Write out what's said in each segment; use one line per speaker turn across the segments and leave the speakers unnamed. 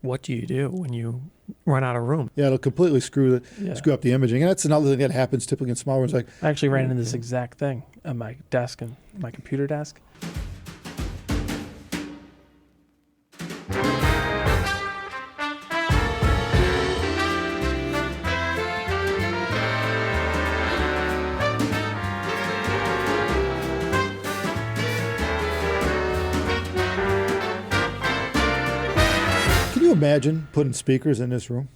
what do you do when you run out of room?
Yeah, it'll completely screw up the imaging. And that's another thing that happens typically in small rooms. Like,
I actually ran into this exact thing on my desk and my computer desk.
can you imagine putting speakers in this room?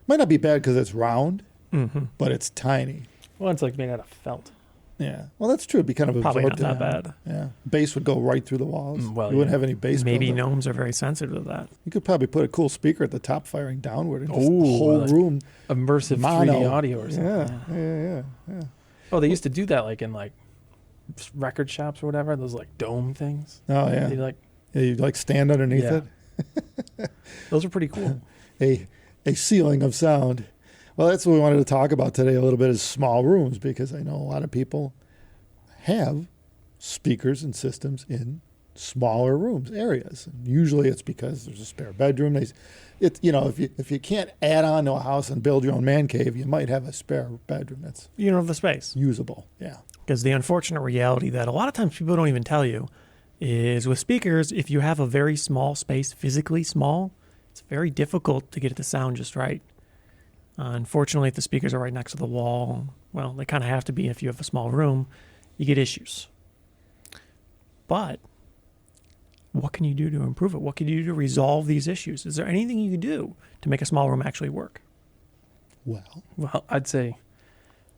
Might not be bad because it's round, but it's tiny.
Well, it's like made out of felt.
Yeah. Well, that's true. It'd be kind of
Probably not
absorbed
that
in.
bad.
Yeah. Bass would go right through the walls.
Well,
you wouldn't
yeah.
have any bass.
Maybe
buildup.
gnomes are very sensitive to that.
You could probably put a cool speaker at the top firing downward and just the
Ooh,
whole
like
room.
Immersive
Mono.
3D audio or something.
Yeah.
Oh, they used to do that like in like record shops or whatever. Those like dome things.
Oh, yeah.
They like
Yeah, you'd like stand underneath
Yeah.
it.
those are pretty cool.
A ceiling of sound. Well, that's what we wanted to talk about today a little bit is small rooms, because I know a lot of people have speakers and systems in smaller rooms, areas. And usually it's because there's a spare bedroom. If you can't add on to a house and build your own man cave, you might have a spare bedroom that's
You don't have the space.
usable. Yeah.
Because the unfortunate reality that a lot of times people don't even tell you is with speakers, if you have a very small space, physically small, it's very difficult to get it to sound just right. Unfortunately, if the speakers are right next to the wall, well, they kind of have to be if you have a small room, you get issues. But what can you do to improve it? What can you do to resolve these issues? Is there anything you can do to make a small room actually work?
Well, I'd say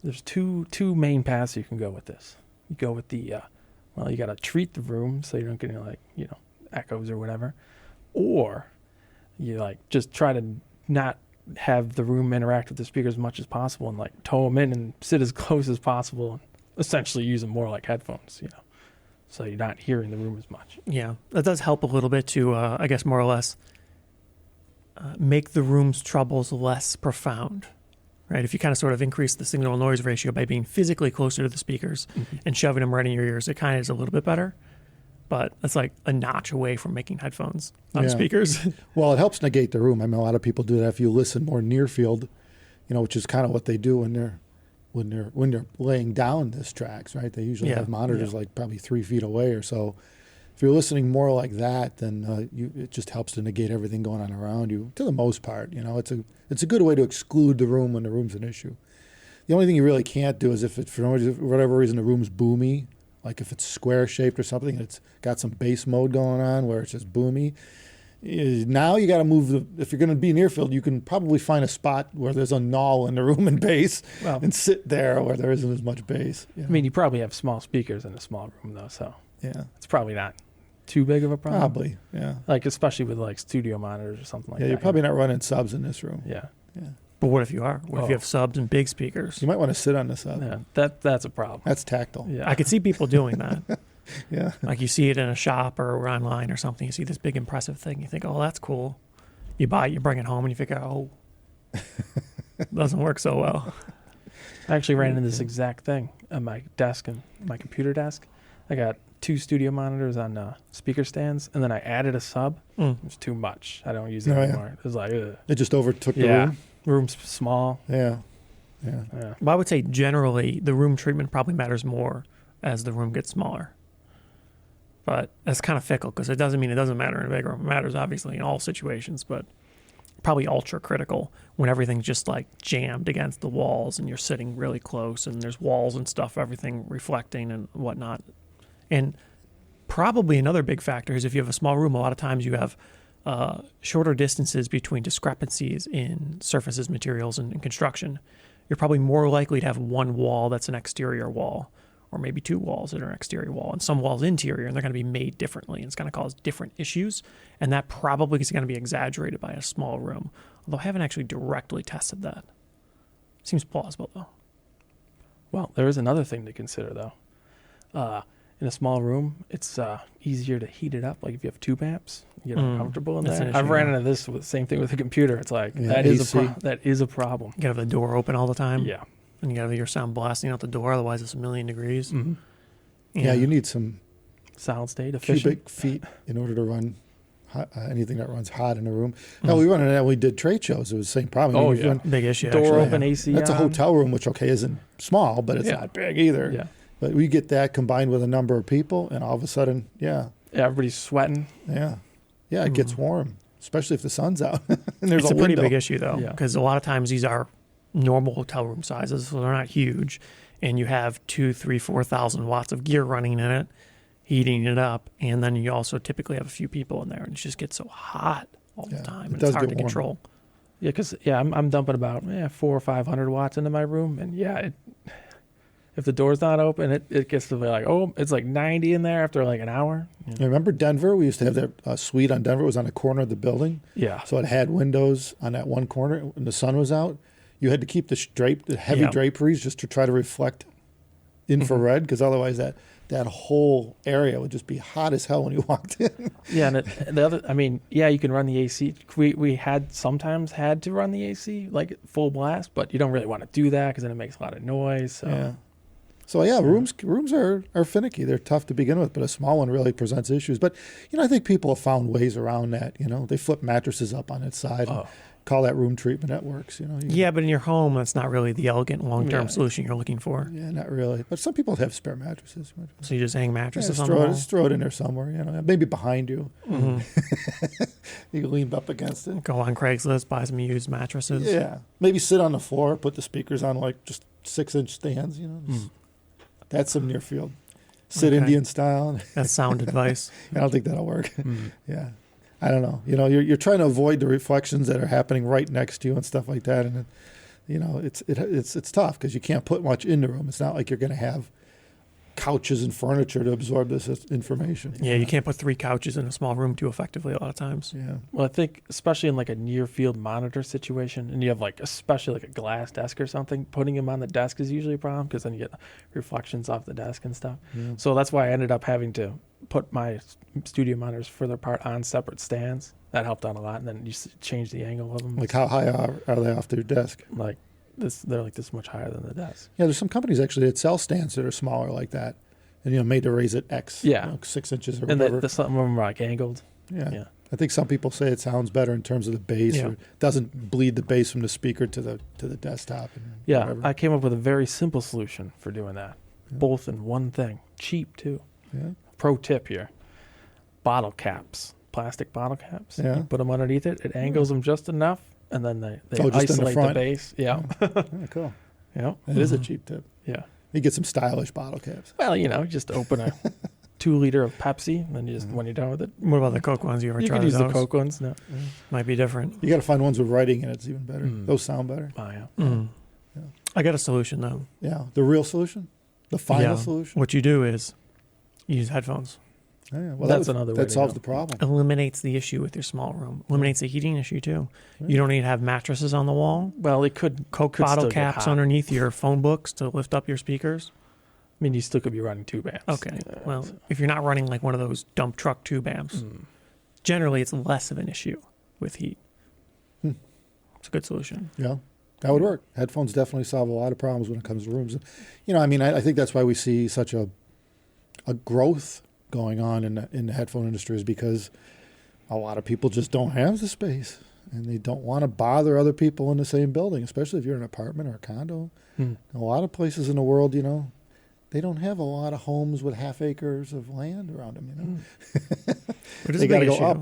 there's two main paths you can go with this. You go with the you got to treat the room so you don't get any echoes or whatever, or you just try to not have the room interact with the speakers as much as possible and tow them in and sit as close as possible and essentially use them more like headphones, so you're not hearing the room as much.
Yeah, that does help a little bit to, I guess, more or less make the room's troubles less profound, right? If you kind of sort of increase the signal noise ratio by being physically closer to the speakers and shoving them right in your ears, it kind of is a little bit better. But it's like a notch away from making headphones on
Yeah.
speakers.
Well, it helps negate the room. I mean, a lot of people do that if you listen more near field, which is kind of what they do when they're laying down this tracks, right? They usually have monitors probably 3 feet away or so. If you're listening more like that, then it just helps to negate everything going on around you. To the most part, it's a good way to exclude the room when the room's an issue. The only thing you really can't do is if for whatever reason the room's boomy, like if it's square shaped or something, and it's got some bass mode going on where it's just boomy. Now you got to move if you're going to be near field, you can probably find a spot where there's a null in the room and bass and sit there where there isn't as much bass.
I mean, you probably have small speakers in a small room though, so
yeah,
it's probably not too big of a problem.
Probably, yeah.
Especially with studio monitors or something like that.
Yeah, you're probably not running subs in this room.
Yeah.
But what if you are? What if you have subs and big speakers?
You might want to sit on the sub.
Yeah, that's a problem.
That's tactile.
Yeah.
I could see people doing that.
Yeah.
Like you see it in a shop or online or something. You see this big impressive thing. You think, oh, that's cool. You buy it, you bring it home, and you figure, oh, doesn't work so well.
I actually ran into this exact thing on my desk and my computer desk. I got 2 studio monitors on speaker stands, and then I added a sub. It was too much. I don't use it anymore. It was like, ugh.
It just overtook the room.
Room's small.
Yeah.
Well, I would say generally the room treatment probably matters more as the room gets smaller. But that's kind of fickle because it doesn't mean it doesn't matter in a big room. It matters obviously in all situations, but probably ultra critical when everything's just jammed against the walls and you're sitting really close and there's walls and stuff, everything reflecting and whatnot. And probably another big factor is if you have a small room, a lot of times you have shorter distances between discrepancies in surfaces, materials, and construction. You're probably more likely to have one wall that's an exterior wall, or maybe 2 walls that are an exterior wall, and some walls interior, and they're going to be made differently, and it's going to cause different issues, and that probably is going to be exaggerated by a small room, although I haven't actually directly tested that. Seems plausible, though.
Well, there is another thing to consider, though. In a small room, it's easier to heat it up. Like if you have 2 amps, you get uncomfortable in there. I've ran into this same thing with the computer. It's like that is a problem.
You got to have the door open all the time.
Yeah,
and you got to have your sound blasting out the door. Otherwise, it's a million degrees.
Yeah, you need some
solid state efficient
cubic feet in order to run anything that runs hot in a room. Now we run it when we did trade shows. It was the same problem.
Oh,
We
yeah.
run-
Big issue.
Door
actually.
open, AC
That's a
on.
hotel room, which isn't small, but it's
Yeah.
not big either.
Yeah.
But we get that combined with a number of people, and all of a sudden,
Everybody's sweating.
it gets warm, especially if the sun's out and there's
It's a
a
pretty
window.
big issue though,
Yeah.
because a lot of times these are normal hotel room sizes, so they're not huge, and you have 2, 3, 4,000 watts of gear running in it, heating it up, and then you also typically have a few people in there, and it just gets so hot all
Yeah,
the time,
it
and
does
it's hard to
get warm.
control.
Yeah, because I'm dumping about 400 or 500 watts into my room, and if the door's not open, it gets to be like, it's like 90 in there after like an hour.
You remember Denver? We used to have that suite on Denver. It was on the corner of the building.
Yeah.
So it had windows on that one corner. When the sun was out, you had to keep the heavy
Yeah.
draperies just to try to reflect infrared, because otherwise that whole area would just be hot as hell when you walked in.
Yeah, and you can run the AC. We had sometimes had to run the AC like full blast, but you don't really want to do that because then it makes a lot of noise. So.
Yeah. So rooms are finicky. They're tough to begin with, but a small one really presents issues. But I think people have found ways around that. They flip mattresses up on its side. And call that room treatment. That works.
Yeah, but in your home, that's not really the elegant long-term
Yeah.
solution you're looking for.
Yeah, not really. But some people have spare mattresses.
So you just hang mattresses
Just
on the wall.
just throw it in there somewhere. Maybe behind you.
Mhm.
You can lean up against it.
Go on Craigslist, buy some used mattresses.
Yeah. Maybe sit on the floor, put the speakers on like just 6-inch stands. That's some near field. Sit
Okay.
Indian style.
That's sound advice.
I don't think that'll work. Yeah. I don't know. You're trying to avoid the reflections that are happening right next to you and stuff like that. And, it's tough because you can't put much in the room. It's not like you're going to have couches and furniture to absorb this information.
Yeah, you can't put 3 couches in a small room too effectively a lot of times.
Yeah.
Well, I think especially in like a near field monitor situation, and you have especially like a glass desk or something, putting them on the desk is usually a problem because then you get reflections off the desk and stuff.
Yeah.
So that's why I ended up having to put my studio monitors further apart on separate stands. That helped out a lot, and then you change the angle of them.
Like how high are they off their desk?
Like this, they're like this much higher than the desk.
Yeah, there's some companies actually that sell stands that are smaller like that, and made to raise it X.
Yeah.
6 inches or
And
whatever.
some of them are like angled.
Yeah.
Yeah.
I think some people say it sounds better in terms of the bass,
Yeah.
or doesn't bleed the bass from the speaker to the desktop. And
Yeah,
whatever.
I came up with a very simple solution for doing that.
Yeah.
Both in one thing. Cheap too.
Yeah.
Pro tip here. Bottle caps. Plastic bottle caps.
Yeah.
You put them underneath it. It angles them just enough, and then they
Oh, just in the
isolate the
front.
base. Yeah.
Yeah, cool.
Yeah.
That is a
Mhm.
cheap tip.
Yeah.
You get some stylish bottle caps.
Well, just open a 2 liter of Pepsi, and then you just when you're done with it,
What about the Coke ones? You ever
you
tried
can use
those?
the Coke ones. No.
Might be different.
You got to find ones with writing in it. It's even better.
Mm.
Those sound better.
Oh yeah.
Mm.
Yeah.
I got a solution though.
Yeah. The real solution, the final
Yeah.
solution.
What you do is use headphones.
Yeah, well,
That's another way
that
to
solves
go.
the problem.
Eliminates the issue with your small room. Eliminates the heating issue too.
Yeah.
You don't need to have mattresses on the wall.
Well, it could.
Coke
Could
bottle
still get
caps
hot.
underneath your phone books to lift up your speakers.
I mean, you still could be running tube amps.
Okay.
Yeah,
Well,
so-
if you're not running like one of those dump truck tube amps,
Mm.
generally it's less of an issue with heat.
Hmm.
It's a good solution.
Yeah, that would work. Headphones definitely solve a lot of problems when it comes to rooms. I think that's why we see such a growth going on in the headphone industry, is because a lot of people just don't have the space, and they don't want to bother other people in the same building, especially if you're in an apartment or a condo.
Mm.
A lot of places in the world, they don't have a lot of homes with half acres of land around them.
It is
They
a big
gotta go
issue.
up.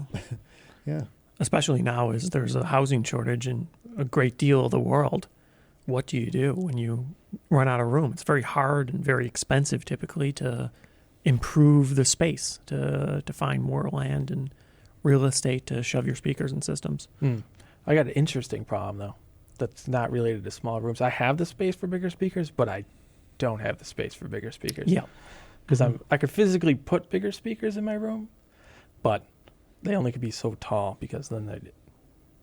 Yeah.
Especially now as there's a housing shortage in a great deal of the world. What do you do when you run out of room? It's very hard and very expensive typically to improve the space, to find more land and real estate to shove your speakers and systems.
Mm. I got an interesting problem though. That's not related to small rooms. I have the space for bigger speakers, but I don't have the space for bigger speakers.
Yeah.
Because
Mhm.
I could physically put bigger speakers in my room, but they only could be so tall because then they'd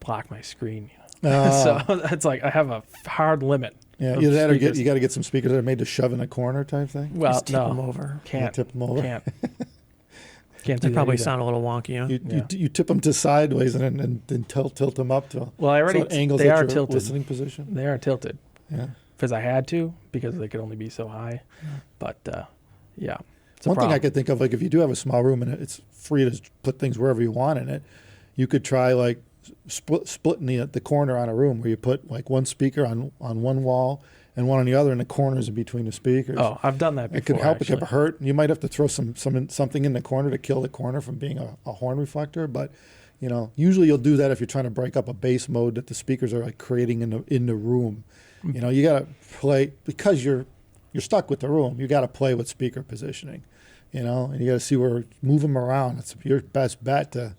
block my screen. So it's like I have a hard limit.
Yeah,
of
either that or
speakers.
you got to get some speakers that are made to shove in a corner type thing.
Well,
Just tip them
no,
over.
can't.
Tip them over.
Can't. Can't
They
do
probably
that either.
sound a little wonky, huh?
You tip them to sideways and then tilt them up to
Well, I already
so it angles
they
at
are
your
tilted.
listening position.
They are tilted
Yeah,
because I had to because they could only be so high. But yeah, It's a
One thing I
problem.
could think of, like if you do have a small room and it's free to put things wherever you want in it, you could try like splitting the corner on a room where you put like one speaker on one wall and one on the other, and the corners in between the speakers.
Oh, I've done that before.
It can help.
Actually.
It can hurt. You might have to throw something in the corner to kill the corner from being a horn reflector. But usually you'll do that if you're trying to break up a bass mode that the speakers are like creating in the room. You got to play because you're stuck with the room. You got to play with speaker positioning. And you got to see where move them around. It's your best bet to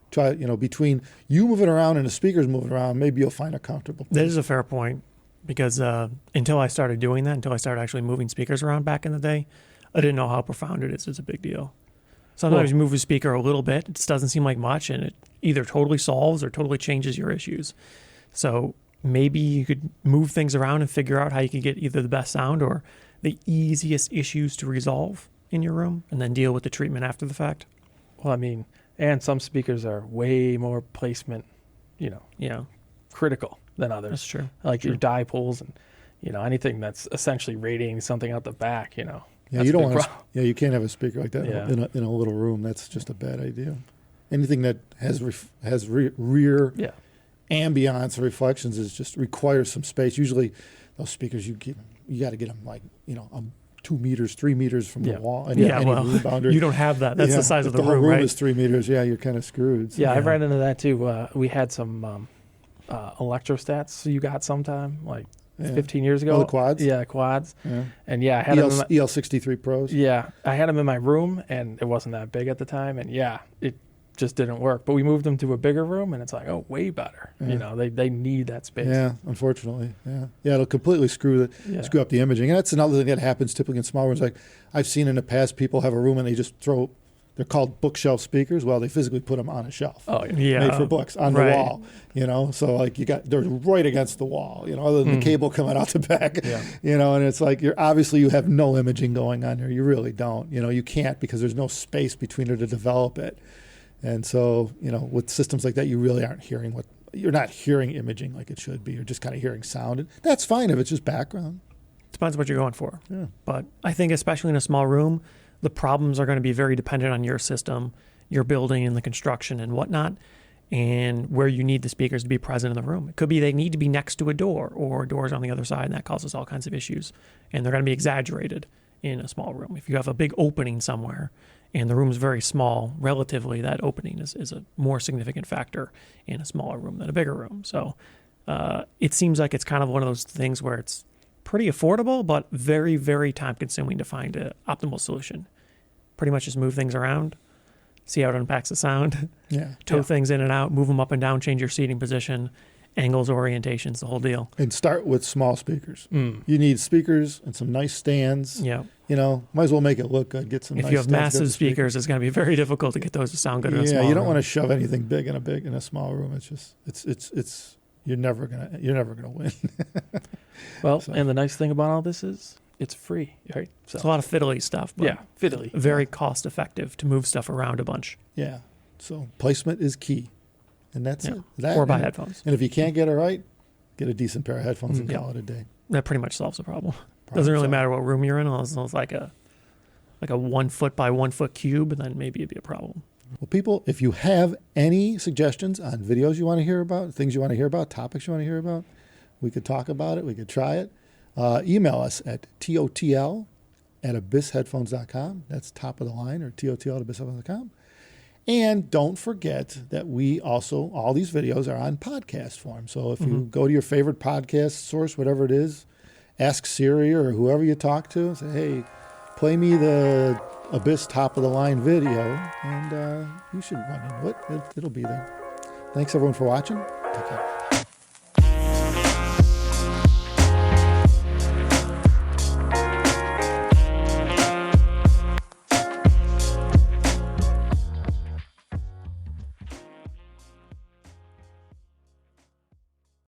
try. Between you moving around and the speakers moving around, maybe you'll find a comfortable place.
That is a fair point. Because until I started doing that, until I started actually moving speakers around back in the day, I didn't know how profound it is. It's a big deal. Sometimes you move a speaker a little bit, it just doesn't seem like much, and it either totally solves or totally changes your issues. So maybe you could move things around and figure out how you can get either the best sound or the easiest issues to resolve in your room, and then deal with the treatment after the fact.
Well, I mean, and some speakers are way more placement, critical than others.
That's true.
Like your dipoles and anything that's essentially radiating something out the back.
Yeah,
that's
you
a
don't
big
want
problem.
you can't have a speaker like that
Yeah.
in a little room. That's just a bad idea. Anything that has rear
Yeah.
ambiance or reflections requires some space. Usually, those speakers you got to get them like 2 meters, 3 meters from the wall. And any room boundary.
You don't have that. That's the size
if
of the
whole
room,
room
right?
is 3 meters. Yeah, you're kind of screwed. So.
Yeah, I've ran into that too. We had some electrostats you got sometime, like 15 years ago.
Oh, the quads?
Yeah, quads.
Yeah.
And I had them in my,
EL63 Pros.
yeah, I had them in my room, and it wasn't that big at the time, and it just didn't work. But we moved them to a bigger room, and it's like, oh, way better.
Yeah.
They need that space.
Yeah, unfortunately. Yeah, it'll completely screw up the imaging. And that's another thing that happens typically in small rooms. Like I've seen in the past, people have a room and they just throw. They're called bookshelf speakers. Well, they physically put them on a shelf.
Oh,
Yeah.
Made for books on the wall. So like they're right against the wall. Other than the cable coming out the back.
Yeah.
And it's like you have no imaging going on there. You really don't. You can't because there's no space between it to develop it. And so with systems like that, you really aren't hearing you're not hearing imaging like it should be. You're just kind of hearing sound. And that's fine if it's just background.
Depends what you're going for.
Yeah.
But I think especially in a small room, the problems are going to be very dependent on your system, your building and the construction and whatnot, and where you need the speakers to be present in the room. It could be they need to be next to a door or doors on the other side, and that causes all kinds of issues. And they're going to be exaggerated in a small room. If you have a big opening somewhere and the room's very small, relatively that opening is a more significant factor in a smaller room than a bigger room. So it seems like it's kind of one of those things where it's pretty affordable, but very, very time consuming to find an optimal solution. Pretty much just move things around, see how it impacts the sound,
Yeah.
tow things in and out, move them up and down, change your seating position, angles, orientations, the whole deal.
And start with small speakers.
Mm.
You need speakers and some nice stands.
Yeah.
Might as well make it look good. Get some.
If
nice
you have
stands,
massive
good
speakers, it's going to be very difficult to get those to sound good in a small
Yeah, you don't
room.
want to shove anything big in a small room. It's just it's you're never gonna win.
Well,
So.
and the nice thing about all this is it's free, right? So
It's a lot of fiddly stuff, but
yeah, fiddly.
very cost effective to move stuff around a bunch.
Yeah. So placement is key, and that's
Yeah.
it. That,
Or buy
and,
headphones.
And if you can't get it right, get a decent pair of headphones and
Yeah.
call it a day.
That pretty much solves the problem.
Problem
Doesn't really
solved.
matter what room you're in, unless it's like a 1 foot by 1 foot cube, and then maybe it'd be a problem.
Well, people, if you have any suggestions on videos you want to hear about, things you want to hear about, topics you want to hear about, we could talk about it. We could try it. Email us at totl@abyssheadphones.com. That's top of the line, or totl@abyssheadphones.com. And don't forget that we also, all these videos are on podcast form. So if you go to your favorite podcast source, whatever it is, ask Siri or whoever you talk to, say, hey, play me the Abyss top of the line video, and you should run into it. It'll be there. Thanks everyone for watching. Take care.